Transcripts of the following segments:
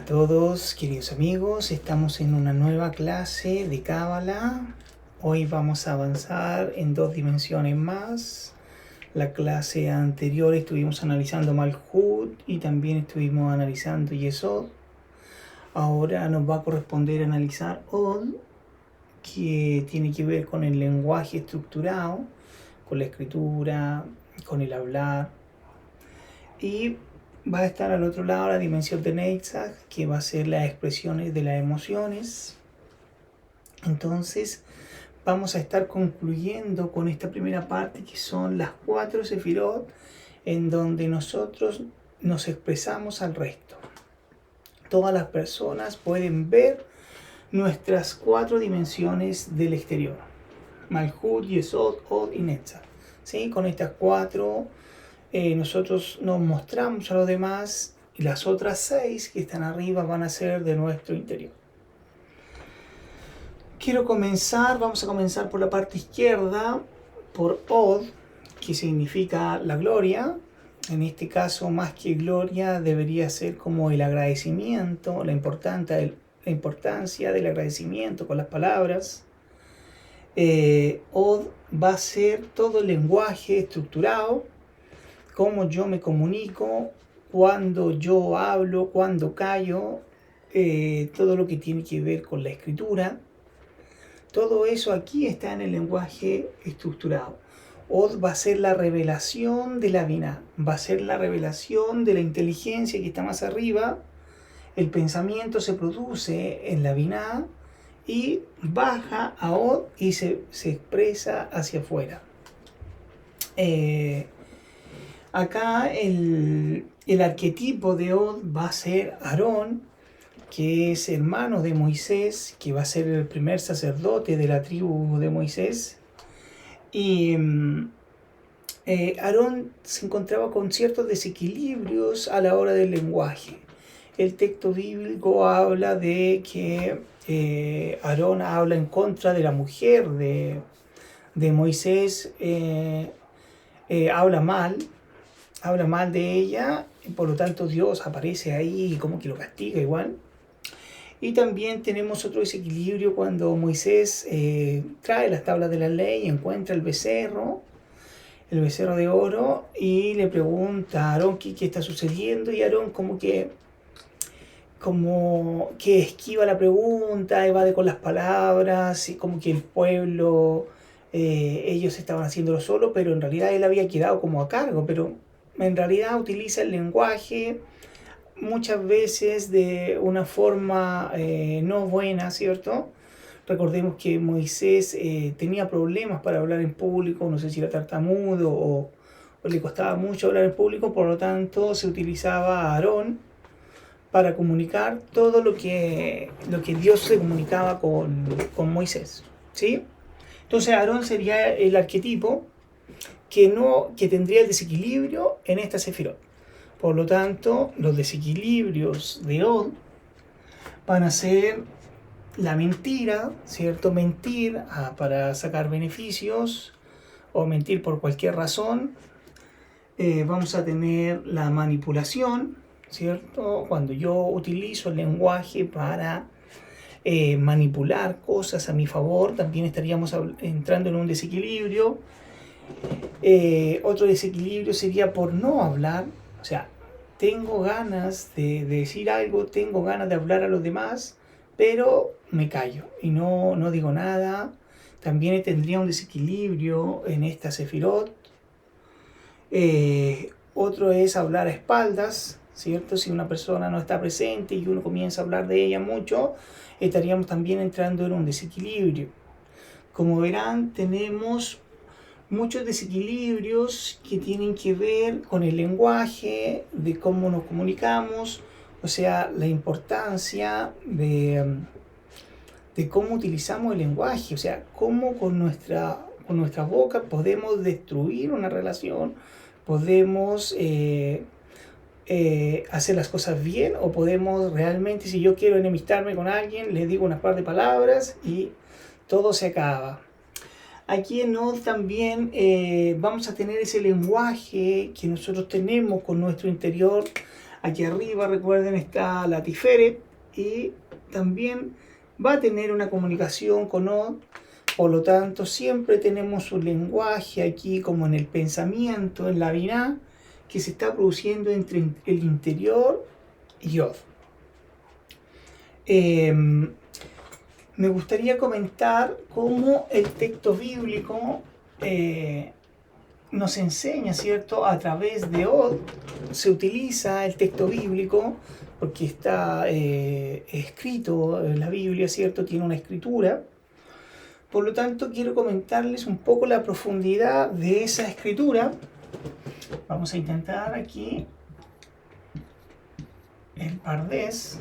a todos, queridos amigos, estamos en una nueva clase de Cábala. Hoy vamos a avanzar en 2 dimensiones más. La clase anterior estuvimos analizando Malhut y también estuvimos analizando Yesod. Ahora nos va a corresponder analizar Od, que tiene que ver con el lenguaje estructurado, con la escritura, con el hablar. Y va a estar al otro lado la dimensión de Netzach, que va a ser las expresiones de las emociones. Entonces vamos a estar concluyendo con esta primera parte, que son las 4 sefirot, en donde nosotros nos expresamos al resto. Todas las personas pueden ver nuestras 4 dimensiones del exterior: Malhut, Yesod, Od y Netzach. ¿Sí? Con estas 4 nosotros nos mostramos a los demás, y las otras 6 que están arriba van a ser de nuestro interior. Vamos a comenzar por la parte izquierda, por Od, que significa la gloria. En este caso, más que gloria, debería ser como el agradecimiento, la importancia del agradecimiento con las palabras. Od va a ser todo el lenguaje estructurado, cómo yo me comunico, cuando yo hablo, cuando callo, todo lo que tiene que ver con la escritura. Todo eso aquí está en el lenguaje estructurado. Od va a ser la revelación de la Binah, va a ser la revelación de la inteligencia que está más arriba. El pensamiento se produce en la Binah y baja a Od y se expresa hacia afuera. Acá el arquetipo de Od va a ser Aarón, que es hermano de Moisés, que va a ser el primer sacerdote de la tribu de Moisés. Y Aarón se encontraba con ciertos desequilibrios a la hora del lenguaje. El texto bíblico habla de que Aarón habla en contra de la mujer de Moisés, habla mal de ella, y por lo tanto Dios aparece ahí y como que lo castiga igual. Y también tenemos otro desequilibrio cuando Moisés trae las tablas de la ley y encuentra el becerro de oro, y le pregunta a Aarón qué está sucediendo, y Aarón como que esquiva la pregunta, evade con las palabras, y como que el pueblo, ellos estaban haciéndolo solo, pero en realidad él había quedado como a cargo, pero en realidad utiliza el lenguaje muchas veces de una forma no buena, ¿cierto? Recordemos que Moisés tenía problemas para hablar en público, no sé si era tartamudo o le costaba mucho hablar en público, por lo tanto se utilizaba a Aarón para comunicar todo lo que Dios se comunicaba con Moisés, ¿sí? Entonces Aarón sería el arquetipo que tendría el desequilibrio en esta sefirot. Por lo tanto, los desequilibrios de Od van a ser la mentira, ¿cierto? Mentir para sacar beneficios, o mentir por cualquier razón. Vamos a tener la manipulación, ¿cierto? Cuando yo utilizo el lenguaje para manipular cosas a mi favor, también estaríamos entrando en un desequilibrio. Otro desequilibrio sería por no hablar, o sea, tengo ganas de decir algo, tengo ganas de hablar a los demás, pero me callo y no digo nada. También tendría un desequilibrio en esta sefirot. Otro es hablar a espaldas, ¿cierto? Si una persona no está presente y uno comienza a hablar de ella mucho, estaríamos también entrando en un desequilibrio. Como verán, tenemos muchos desequilibrios que tienen que ver con el lenguaje, de cómo nos comunicamos, o sea, la importancia de cómo utilizamos el lenguaje, o sea, cómo con nuestra boca podemos destruir una relación, podemos hacer las cosas bien, o podemos realmente, si yo quiero enemistarme con alguien, le digo unas par de palabras y todo se acaba. Aquí en Od también vamos a tener ese lenguaje que nosotros tenemos con nuestro interior Aquí arriba, recuerden, está la Tiferet y también va a tener una comunicación con Od. Por lo tanto, siempre tenemos un lenguaje aquí como en el pensamiento, en la Binah, que se está produciendo entre el interior y Od. Me gustaría comentar cómo el texto bíblico nos enseña, ¿cierto? A través de Od se utiliza el texto bíblico porque está escrito en la Biblia, ¿cierto? Tiene una escritura. Por lo tanto, quiero comentarles un poco la profundidad de esa escritura. Vamos a intentar aquí el Pardés.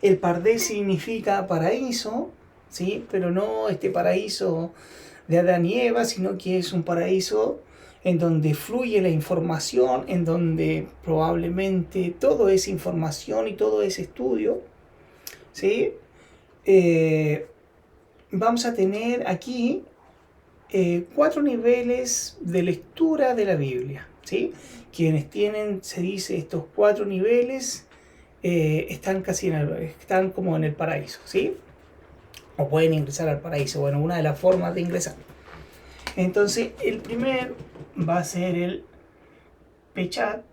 El Pardés significa paraíso, ¿sí? Pero no este paraíso de Adán y Eva, sino que es un paraíso en donde fluye la información, en donde probablemente todo es información y todo es estudio, ¿sí? Vamos a tener aquí 4 niveles de lectura de la Biblia, ¿sí? Quienes tienen, se dice, estos 4 niveles están están como en el paraíso, ¿sí? O pueden ingresar al paraíso, bueno, una de las formas de ingresar. Entonces, el primer va a ser el Pechat.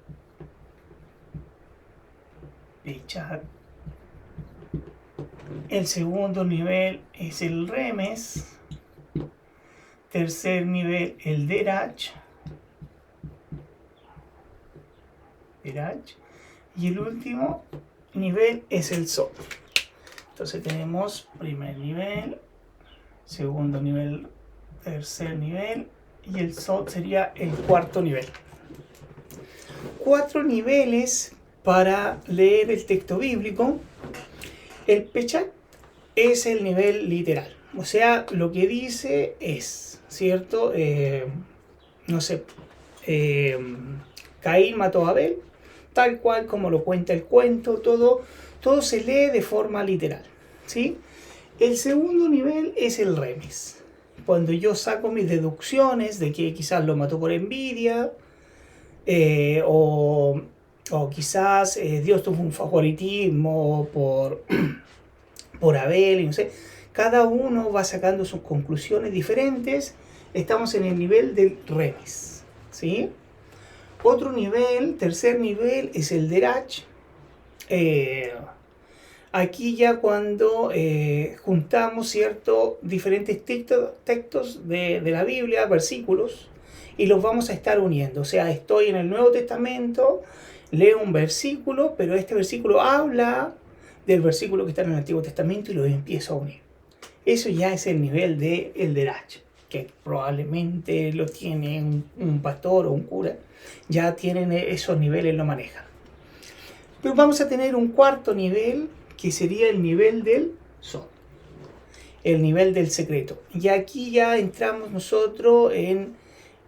El segundo nivel es el Remes. Tercer nivel, el Derach. Y el último nivel es el Sod. Entonces tenemos primer nivel, segundo nivel, tercer nivel y el Sod sería el cuarto nivel. 4 niveles para leer el texto bíblico. El Pechat es el nivel literal, o sea, lo que dice es, ¿cierto? No sé, Caín mató a Abel, tal cual como lo cuenta el cuento, todo se lee de forma literal, ¿sí? El segundo nivel es el Remes, cuando yo saco mis deducciones de que quizás lo mató por envidia, o quizás Dios tuvo un favoritismo por Abel, y no sé. Cada uno va sacando sus conclusiones diferentes. Estamos en el nivel del Remes, ¿sí? Otro nivel, tercer nivel, es el Derach. Aquí ya cuando juntamos, ¿cierto?, diferentes textos de la Biblia, versículos, y los vamos a estar uniendo. O sea, estoy en el Nuevo Testamento, leo un versículo, pero este versículo habla del versículo que está en el Antiguo Testamento y lo empiezo a unir. Eso ya es el nivel del Derach, que probablemente lo tiene un pastor o un cura. Ya tienen esos niveles, lo manejan. Pero vamos a tener un cuarto nivel, que sería el nivel del Sod, el nivel del secreto. Y aquí ya entramos nosotros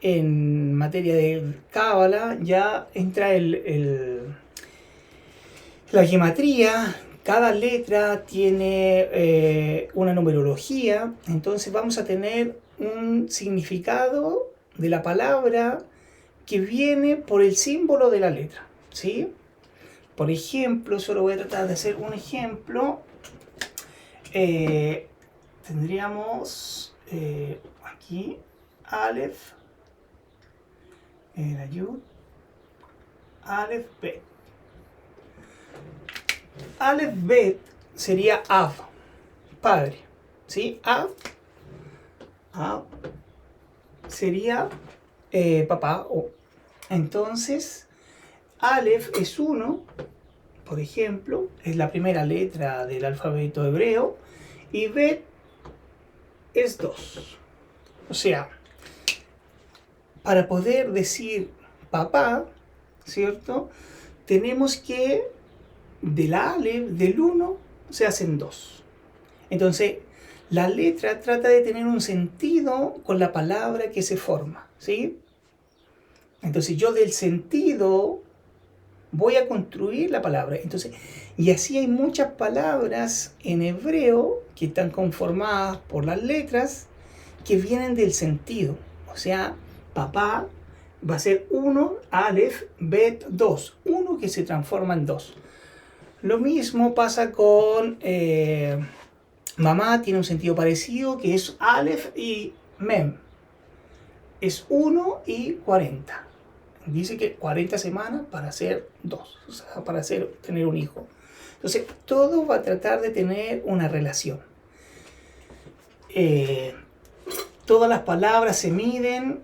en materia de Cábala, ya entra la gematría. Cada letra tiene una numerología, entonces vamos a tener un significado de la palabra que viene por el símbolo de la letra, ¿sí? Por ejemplo, solo voy a tratar de hacer un ejemplo. Tendríamos aquí Aleph, la Yud, Aleph, Bet. Aleph, Bet sería Av, padre, ¿sí? Av sería papá. Entonces, Aleph es 1, por ejemplo, es la primera letra del alfabeto hebreo, y Bet es 2. O sea, para poder decir papá, ¿cierto?, tenemos que del Aleph, del 1, se hacen 2. Entonces, la letra trata de tener un sentido con la palabra que se forma, ¿sí? Entonces, yo del sentido voy a construir la palabra. Entonces, y así hay muchas palabras en hebreo que están conformadas por las letras que vienen del sentido. O sea, papá va a ser 1, Aleph, Bet, 2. 1 que se transforma en 2. Lo mismo pasa con mamá, tiene un sentido parecido, que es Aleph y Mem. Es 1 y 40. Dice que 40 semanas para hacer 2, o sea, para tener un hijo. Entonces, todo va a tratar de tener una relación. Todas las palabras se miden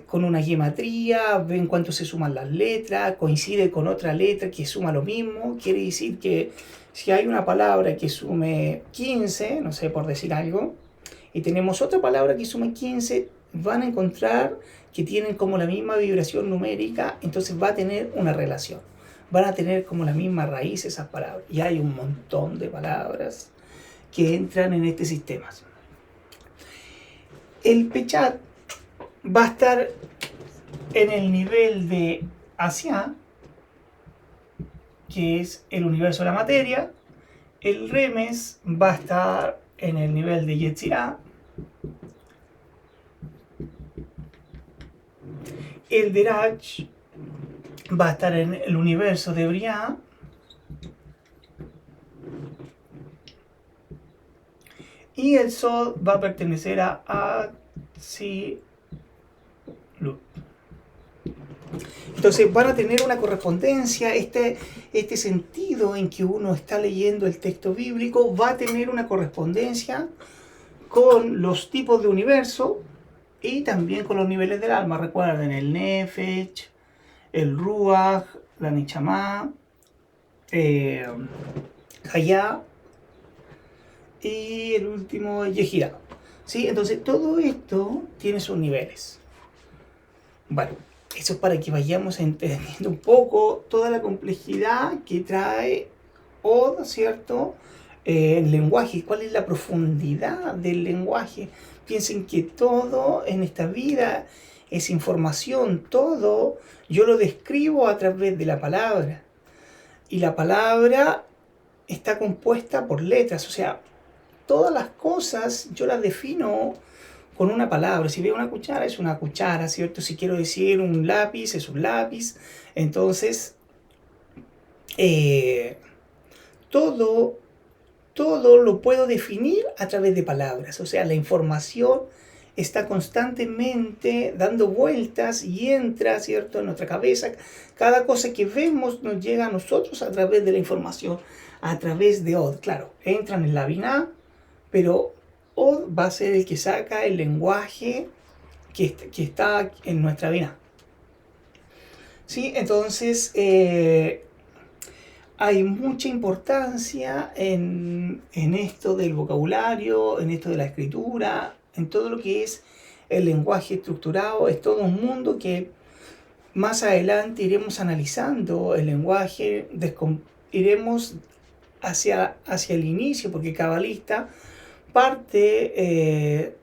con una gematría, ven cuánto se suman las letras, coincide con otra letra que suma lo mismo. Quiere decir que si hay una palabra que sume 15, no sé, por decir algo, y tenemos otra palabra que sume 15, van a encontrar que tienen como la misma vibración numérica, entonces va a tener una relación. Van a tener como la misma raíz esas palabras. Y hay un montón de palabras que entran en este sistema. El Pechat va a estar en el nivel de Asia, que es el universo de la materia. El Remes va a estar en el nivel de Yetzirah. El Derach va a estar en el universo de Briah. Y el Sol va a pertenecer a Atzilut. Entonces van a tener una correspondencia, este sentido en que uno está leyendo el texto bíblico va a tener una correspondencia con los tipos de universo y también con los niveles del alma. Recuerden el Nefesh, el Ruach, la Neshama, Hayá y el último Yehirá. ¿Sí? Entonces todo esto tiene sus niveles. Bueno, eso es para que vayamos entendiendo un poco toda la complejidad que trae Od, ¿cierto? El lenguaje, cuál es la profundidad del lenguaje. Piensen que todo en esta vida es información, todo yo lo describo a través de la palabra. Y la palabra está compuesta por letras, o sea, todas las cosas yo las defino con una palabra. Si veo una cuchara, es una cuchara, ¿cierto? Si quiero decir un lápiz, es un lápiz. Entonces, todo lo puedo definir a través de palabras. O sea, la información está constantemente dando vueltas y entra, ¿cierto?, en nuestra cabeza. Cada cosa que vemos nos llega a nosotros a través de la información, a través de Od. Claro, entran en la Binah, pero Od va a ser el que saca el lenguaje que está en nuestra Binah. ¿Sí? Entonces, hay mucha importancia en esto del vocabulario, en esto de la escritura, en todo lo que es el lenguaje estructurado. Es todo un mundo que más adelante iremos analizando el lenguaje, iremos hacia el inicio, porque cabalista parte,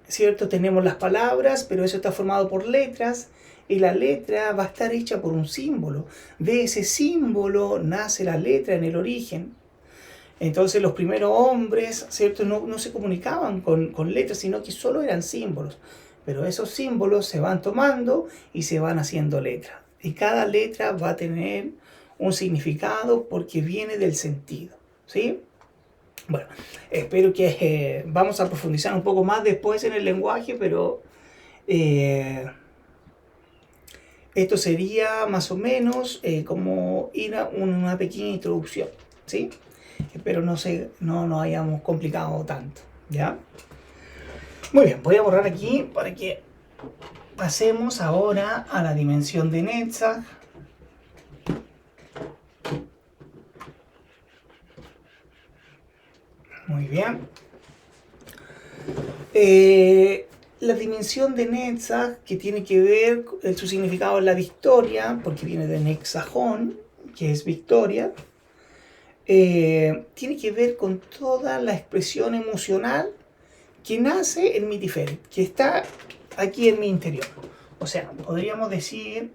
¿cierto? Tenemos las palabras, pero eso está formado por letras, y la letra va a estar hecha por un símbolo. De ese símbolo nace la letra en el origen. Entonces los primeros hombres, ¿cierto?, no se comunicaban con letras, sino que solo eran símbolos. Pero esos símbolos se van tomando y se van haciendo letras. Y cada letra va a tener un significado porque viene del sentido, ¿sí? Bueno, espero que vamos a profundizar un poco más después en el lenguaje, pero esto sería más o menos como ir a una pequeña introducción, ¿sí? Espero no nos hayamos complicado tanto, ¿ya? Muy bien, voy a borrar aquí para que pasemos ahora a la dimensión de Netzach. Muy bien. La dimensión de Netzach, que tiene que ver, su significado en la victoria, porque viene de Netzachón, que es victoria, tiene que ver con toda la expresión emocional que nace en mi Tiferet, que está aquí en mi interior. O sea, podríamos decir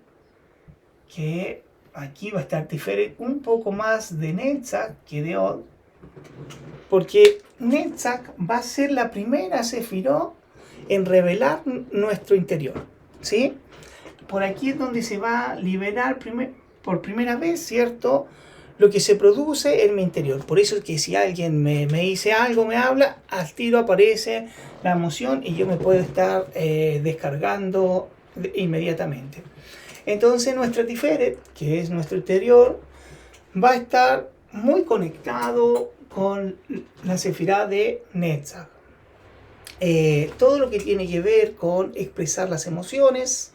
que aquí va a estar Tiferet un poco más de Netzach que de Od, porque Netzach va a ser la primera sefirot en revelar nuestro interior, ¿sí? por aquí es donde se va a liberar por primera vez, ¿cierto? Lo que se produce en mi interior. Por eso es que si alguien me dice algo, me habla, al tiro aparece la emoción y yo me puedo estar descargando inmediatamente. Entonces nuestra Tiferet, que es nuestro interior, va a estar muy conectado con la Sefirá de Netzach. Todo lo que tiene que ver con expresar las emociones,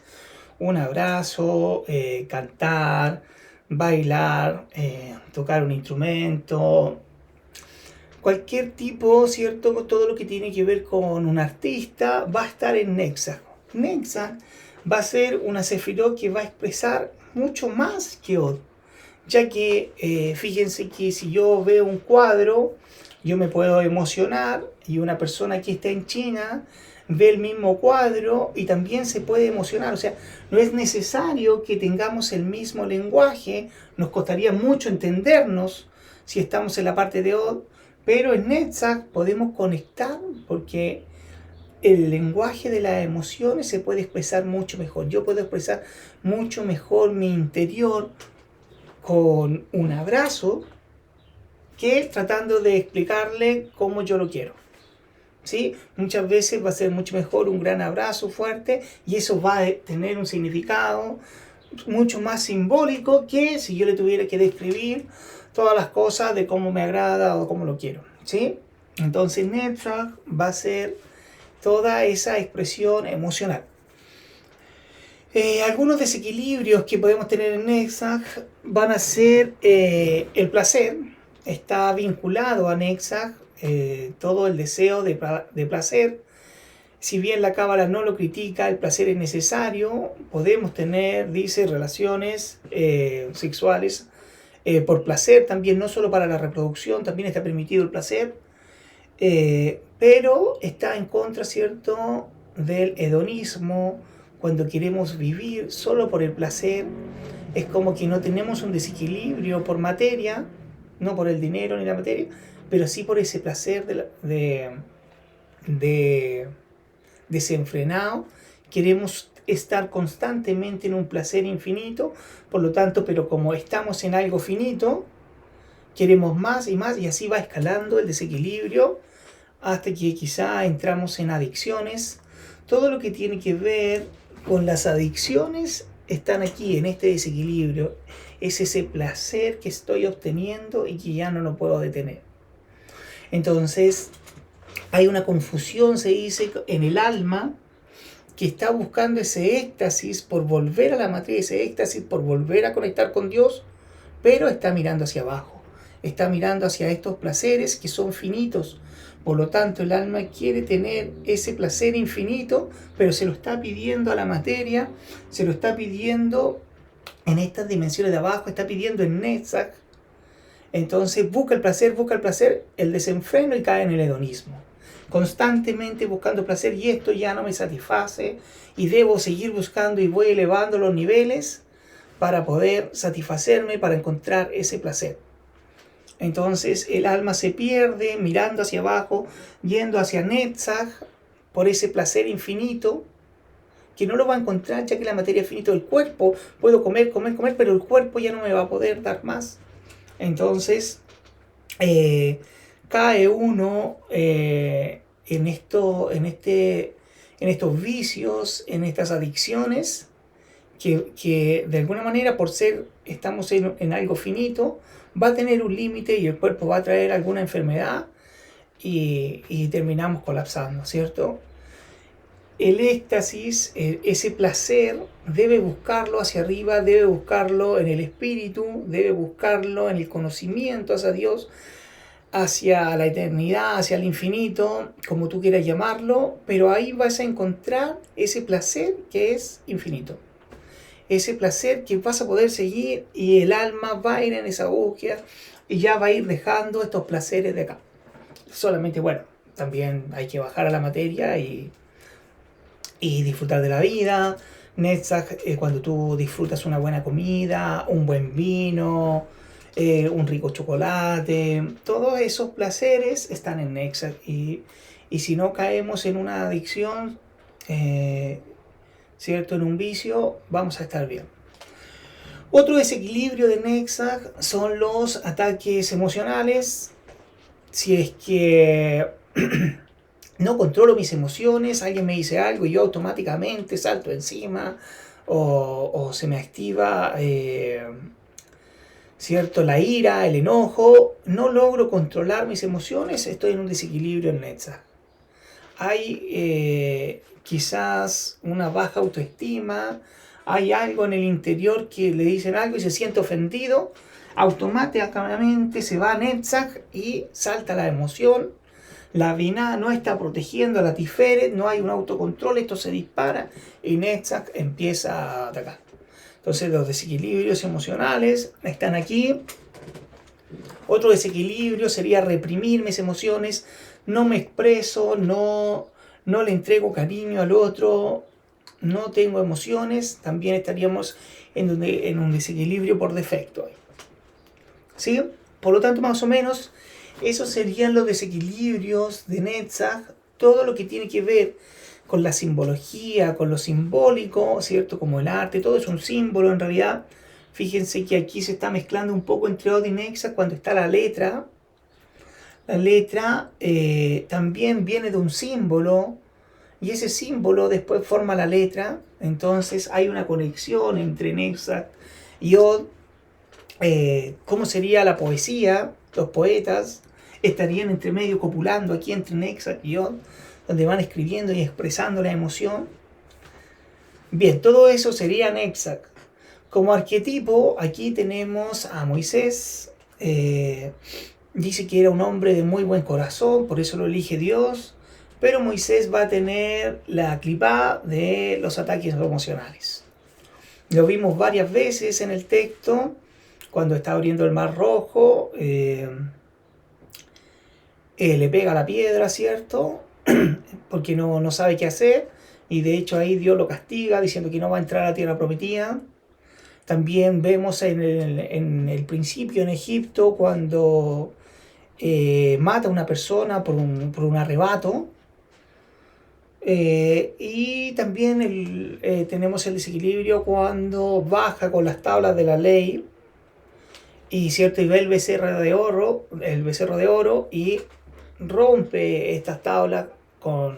un abrazo, cantar, bailar, tocar un instrumento, cualquier tipo, ¿cierto? Todo lo que tiene que ver con un artista va a estar en Netzach. Netzach va a ser una sefirot que va a expresar mucho más que Od, ya que fíjense que si yo veo un cuadro, yo me puedo emocionar y una persona que está en China ve el mismo cuadro y también se puede emocionar. O sea, no es necesario que tengamos el mismo lenguaje, nos costaría mucho entendernos si estamos en la parte de Od, pero en Netzach podemos conectar porque el lenguaje de las emociones se puede expresar mucho mejor. Yo puedo expresar mucho mejor mi interior con un abrazo que tratando de explicarle cómo yo lo quiero. ¿Sí? Muchas veces va a ser mucho mejor un gran abrazo fuerte y eso va a tener un significado mucho más simbólico que si yo le tuviera que describir todas las cosas de cómo me agrada o cómo lo quiero. ¿Sí? Entonces Netzach va a ser toda esa expresión emocional. Algunos desequilibrios que podemos tener en Netzach van a ser el placer. Está vinculado a Netzach todo el deseo de placer. Si bien la Cábala no lo critica, el placer es necesario. Podemos tener, dice, relaciones sexuales por placer también, no solo para la reproducción, también está permitido el placer. Pero está en contra, ¿cierto?, del hedonismo. Cuando queremos vivir solo por el placer, es como que no tenemos un desequilibrio por materia, no por el dinero ni la materia, pero sí por ese placer de desenfrenado. Queremos estar constantemente en un placer infinito, por lo tanto, pero como estamos en algo finito, queremos más y así va escalando el desequilibrio hasta que quizá entramos en adicciones. Todo lo que tiene que ver con las adicciones están aquí en este desequilibrio. Es ese placer que estoy obteniendo y que ya no lo puedo detener. Entonces hay una confusión, se dice, en el alma que está buscando ese éxtasis por volver a la matriz, ese éxtasis por volver a conectar con Dios, pero está mirando hacia abajo, está mirando hacia estos placeres que son finitos. Por lo tanto, el alma quiere tener ese placer infinito, pero se lo está pidiendo a la materia, se lo está pidiendo en estas dimensiones de abajo, está pidiendo en Netzach. Entonces busca el placer, el desenfreno y cae en el hedonismo. Constantemente buscando placer y esto ya no me satisface y debo seguir buscando y voy elevando los niveles para poder satisfacerme, para encontrar ese placer. Entonces el alma se pierde mirando hacia abajo, yendo hacia Netzach por ese placer infinito que no lo va a encontrar ya que la materia es finita del cuerpo. Puedo comer, pero el cuerpo ya no me va a poder dar más. Entonces cae uno en estos vicios, en estas adicciones que de alguna manera estamos en algo finito, va a tener un límite y el cuerpo va a traer alguna enfermedad y terminamos colapsando, ¿cierto? El éxtasis, ese placer, debe buscarlo hacia arriba, debe buscarlo en el espíritu, debe buscarlo en el conocimiento hacia Dios, hacia la eternidad, hacia el infinito, como tú quieras llamarlo, pero ahí vas a encontrar ese placer que es infinito. Ese placer que vas a poder seguir y el alma va a ir en esa búsqueda y ya va a ir dejando estos placeres de acá. Solamente, bueno, también hay que bajar a la materia y disfrutar de la vida. Netzach, cuando tú disfrutas una buena comida, un buen vino, un rico chocolate, todos esos placeres están en Netzach y si no caemos en una adicción, ¿cierto? En un vicio, vamos a estar bien. Otro desequilibrio de Netzach son los ataques emocionales. Si es que no controlo mis emociones, alguien me dice algo y yo automáticamente salto encima o se me activa, ¿cierto? La ira, el enojo, no logro controlar mis emociones, estoy en un desequilibrio en Netzach. Hay quizás una baja autoestima, hay algo en el interior que le dicen algo y se siente ofendido, automáticamente se va a Netzach y salta la emoción. La Binah no está protegiendo a la Tiferet, no hay un autocontrol, esto se dispara y Netzach empieza a atacar. Entonces los desequilibrios emocionales están aquí. Otro desequilibrio sería reprimir mis emociones, no me expreso, no le entrego cariño al otro, no tengo emociones, también estaríamos en un desequilibrio por defecto. ¿Sí? Por lo tanto, más o menos, esos serían los desequilibrios de Netzach, todo lo que tiene que ver con la simbología, con lo simbólico, ¿cierto? Como el arte, todo es un símbolo en realidad. Fíjense que aquí se está mezclando un poco entre Od y Netzach cuando está la letra. La letra también viene de un símbolo y ese símbolo después forma la letra. Entonces hay una conexión entre Netzach y Od. ¿Cómo sería la poesía? Los poetas estarían entre medio copulando aquí entre Netzach y Od, donde van escribiendo y expresando la emoción. Bien, todo eso sería Netzach. Como arquetipo, aquí tenemos a Moisés. Dice que era un hombre de muy buen corazón, por eso lo elige Dios. Pero Moisés va a tener la clipá de los ataques emocionales. Lo vimos varias veces en el texto, cuando está abriendo el Mar Rojo. Le pega la piedra, ¿cierto? Porque no sabe qué hacer. Y de hecho ahí Dios lo castiga, diciendo que no va a entrar a la tierra prometida. También vemos en el principio en Egipto cuando mata a una persona por un arrebato. Y también tenemos el desequilibrio cuando baja con las tablas de la ley y cierto, y ve el becerro de oro y rompe estas tablas con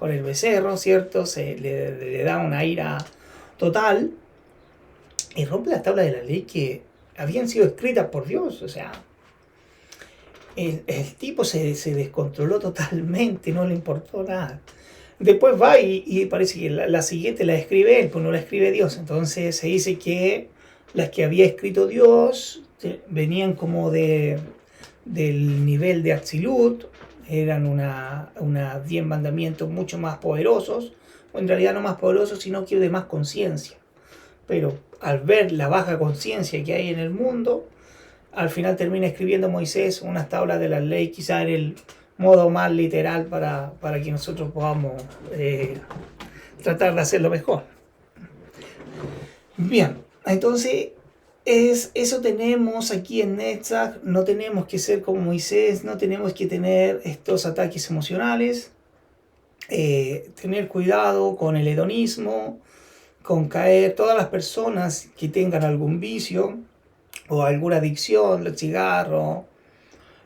el becerro, ¿cierto? Le da una ira total y rompe las tablas de la ley que habían sido escritas por Dios. O sea, el tipo se descontroló totalmente, no le importó nada. Después va y parece que la siguiente la escribe él, pues no la escribe Dios. Entonces se dice que las que había escrito Dios venían como del nivel de Atzilut, eran una 10 mandamientos mucho más poderosos, o en realidad no más poderosos, sino que de más conciencia. Pero al ver la baja conciencia que hay en el mundo, al final termina escribiendo Moisés unas tablas de la ley, quizá en el modo más literal para que nosotros podamos tratar de hacerlo mejor. Bien, entonces eso tenemos aquí en Netzach. No tenemos que ser como Moisés, no tenemos que tener estos ataques emocionales, tener cuidado con el hedonismo, con caer. Todas las personas que tengan algún vicio o alguna adicción, el cigarro,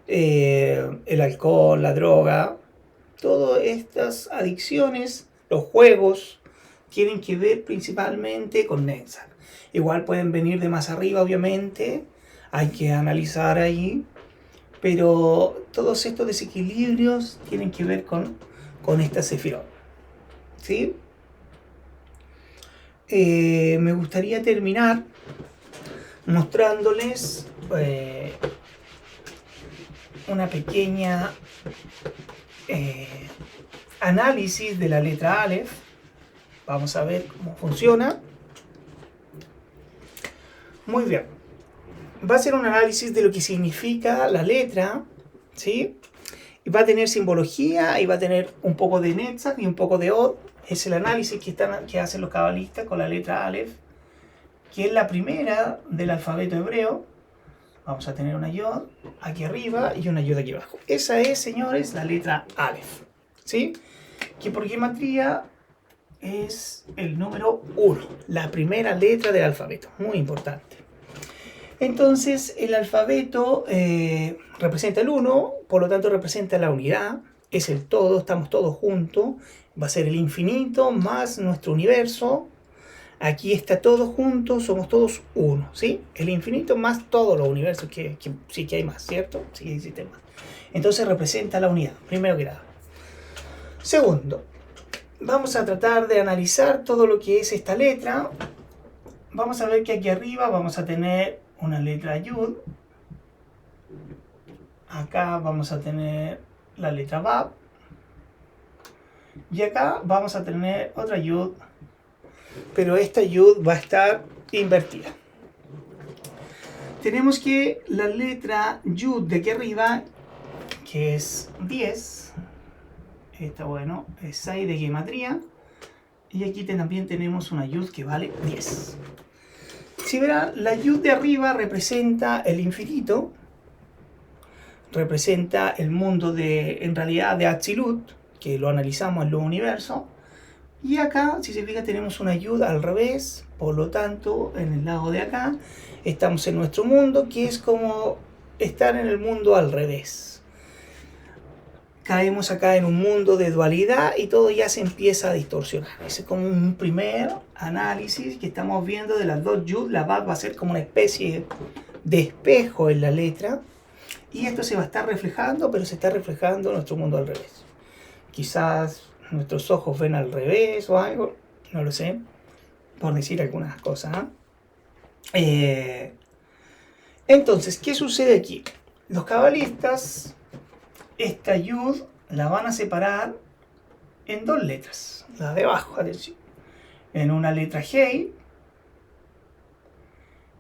el alcohol, la droga, todas estas adicciones, los juegos, tienen que ver principalmente con Netzach. Igual pueden venir de más arriba, obviamente, hay que analizar ahí, pero todos estos desequilibrios tienen que ver con esta sefirot, ¿sí? Me gustaría terminar mostrándoles una pequeña análisis de la letra Aleph. Vamos a ver cómo funciona. Muy bien. Va a ser un análisis de lo que significa la letra, ¿sí? Y va a tener simbología y va a tener un poco de Netzach y un poco de Od. Es el análisis que hacen los cabalistas con la letra Aleph, que es la primera del alfabeto hebreo. Vamos a tener una Yod aquí arriba y una Yod aquí abajo. Esa es, señores, la letra Aleph, ¿sí? Que por gematría es el número 1, la primera letra del alfabeto, muy importante. Entonces el alfabeto representa el 1, por lo tanto representa la unidad, es el todo, estamos todos juntos, va a ser el infinito más nuestro universo. Aquí está todo junto, somos todos uno, ¿sí? El infinito más todos los universos, que sí que hay más, ¿cierto? Sí que existen más. Entonces representa la unidad, primero que nada. Segundo, vamos a tratar de analizar todo lo que es esta letra. Vamos a ver que aquí arriba vamos a tener una letra Yud. Acá vamos a tener la letra Bab. Y acá vamos a tener otra Yud, pero esta Yud va a estar invertida. Tenemos que la letra Yud de aquí arriba, que es 10, esta bueno, es 6 de gematría, y aquí también tenemos una Yud que vale 10. Si verán, la Yud de arriba representa el infinito, representa el mundo en realidad de Atzilut, que lo analizamos en los universos. Y acá, si se fija, tenemos una Yud al revés, por lo tanto, en el lado de acá, estamos en nuestro mundo, que es como estar en el mundo al revés. Caemos acá en un mundo de dualidad y todo ya se empieza a distorsionar. Ese es como un primer análisis que estamos viendo de las dos Yud. La Bab va a ser como una especie de espejo en la letra. Y esto se va a estar reflejando, pero se está reflejando en nuestro mundo al revés. Quizás nuestros ojos ven al revés o algo, no lo sé, por decir algunas cosas. Entonces, ¿qué sucede aquí? Los cabalistas, esta Yud la van a separar en dos letras, la de abajo, atención. En una letra Hei,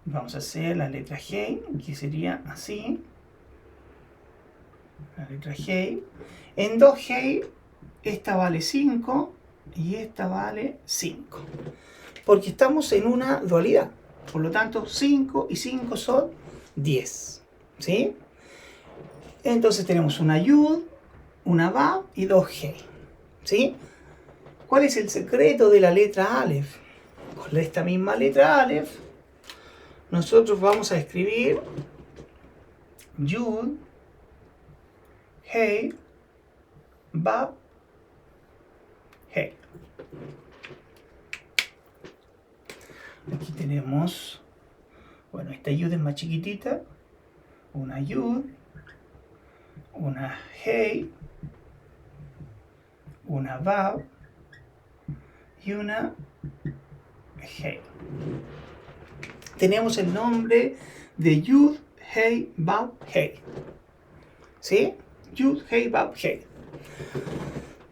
vamos a hacer la letra Hei, que sería así. La letra Hei. En dos Hei, esta vale 5 y esta vale 5. Porque estamos en una dualidad. Por lo tanto, 5 y 5 son 10. ¿Sí? Entonces tenemos una Yud, una Bab y dos Hei. ¿Sí? ¿Cuál es el secreto de la letra Aleph? Con esta misma letra Aleph, nosotros vamos a escribir Yud, Hei, Bab, Hei. Aquí tenemos, bueno, esta Yud es más chiquitita, una Yud, una Hei, una Bab y una Hei. Tenemos el nombre de Yud, Hei, Bab, Hei. ¿Sí? Yud, Hei, Bab, Hei.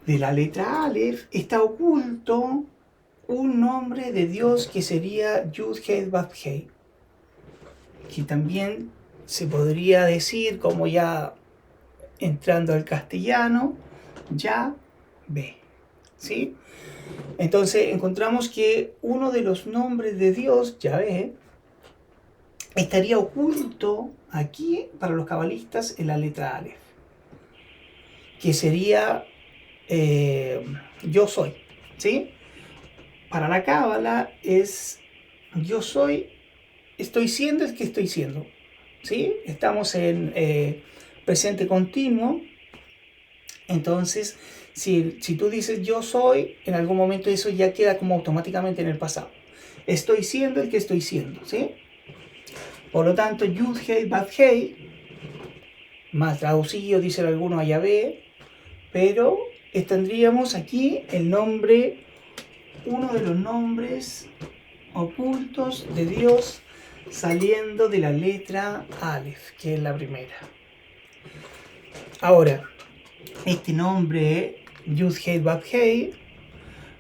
De la letra Aleph está oculto un nombre de Dios que sería Yud, Hei, Bab, Hei, que también se podría decir, como ya entrando al castellano, Yahvé. ¿Sí? Entonces encontramos que uno de los nombres de Dios, Yahvé, estaría oculto aquí para los cabalistas en la letra Aleph, que sería yo soy. ¿Sí? Para la cábala es yo soy, estoy siendo, es que estoy siendo. ¿Sí? Estamos en presente continuo. Entonces, si tú dices yo soy, en algún momento eso ya queda como automáticamente en el pasado. Estoy siendo el que estoy siendo. ¿Sí? Por lo tanto, Yud, Hei, Bab, Hei, más traducido, dicen algunos a Yahvé, pero tendríamos aquí el nombre, uno de los nombres ocultos de Dios saliendo de la letra Aleph, que es la primera. Ahora, este nombre Yud, Hei, Bab, Hei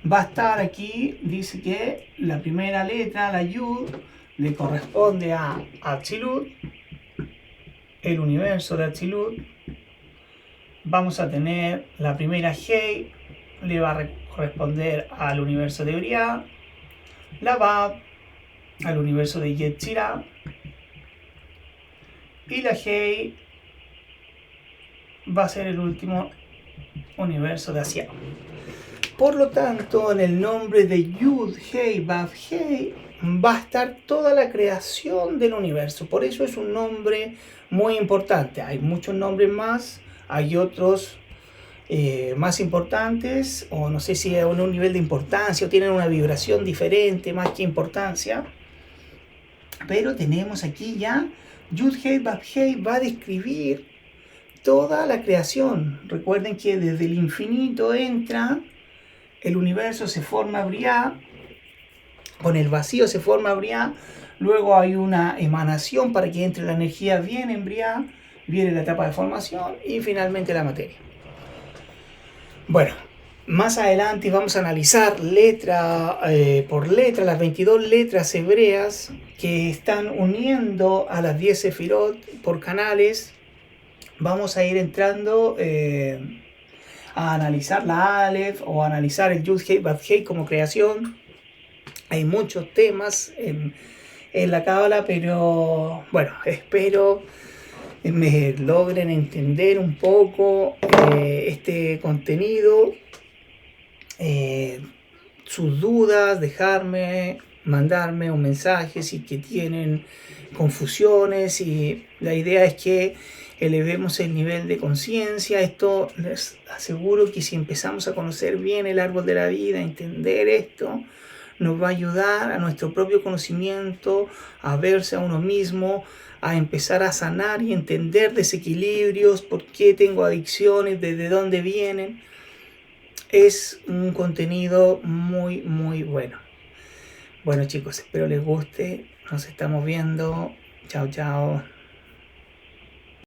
va a estar aquí, dice que la primera letra, la Yud, le corresponde a Atzilut, el universo de Atzilut. Vamos a tener la primera Hei, le va a corresponder al universo de Briah, la Bab al universo de Yetzirah, y la Hei va a ser el último universo de Asiah. Por lo tanto, en el nombre de Yud, Hei, Vav, Hei va a estar toda la creación del universo. Por eso es un nombre muy importante. Hay muchos nombres más, hay otros más importantes, o no sé si a un nivel de importancia, o tienen una vibración diferente más que importancia. Pero tenemos aquí ya Yud, Hei, Vav, Hei va a describir toda la creación. Recuerden que desde el infinito entra el universo, se forma Briah, con el vacío se forma Briah, luego hay una emanación para que entre la energía bien en Briah, viene la etapa de formación y finalmente la materia. Bueno, más adelante vamos a analizar letra por letra las 22 letras hebreas que están uniendo a las 10 sefirot por canales. Vamos a ir entrando a analizar la Aleph o a analizar el Yud Hei Vav Hei como creación. Hay muchos temas en la Cábala, pero bueno, espero me logren entender un poco este contenido, sus dudas, mandarme un mensaje si que tienen confusiones, y la idea es que elevemos el nivel de conciencia. Esto les aseguro que si empezamos a conocer bien el árbol de la vida, a entender esto, nos va a ayudar a nuestro propio conocimiento, a verse a uno mismo, a empezar a sanar y entender desequilibrios, por qué tengo adicciones, desde dónde vienen. Es un contenido muy, muy bueno. Bueno chicos, espero les guste. Nos estamos viendo. Chao, chao.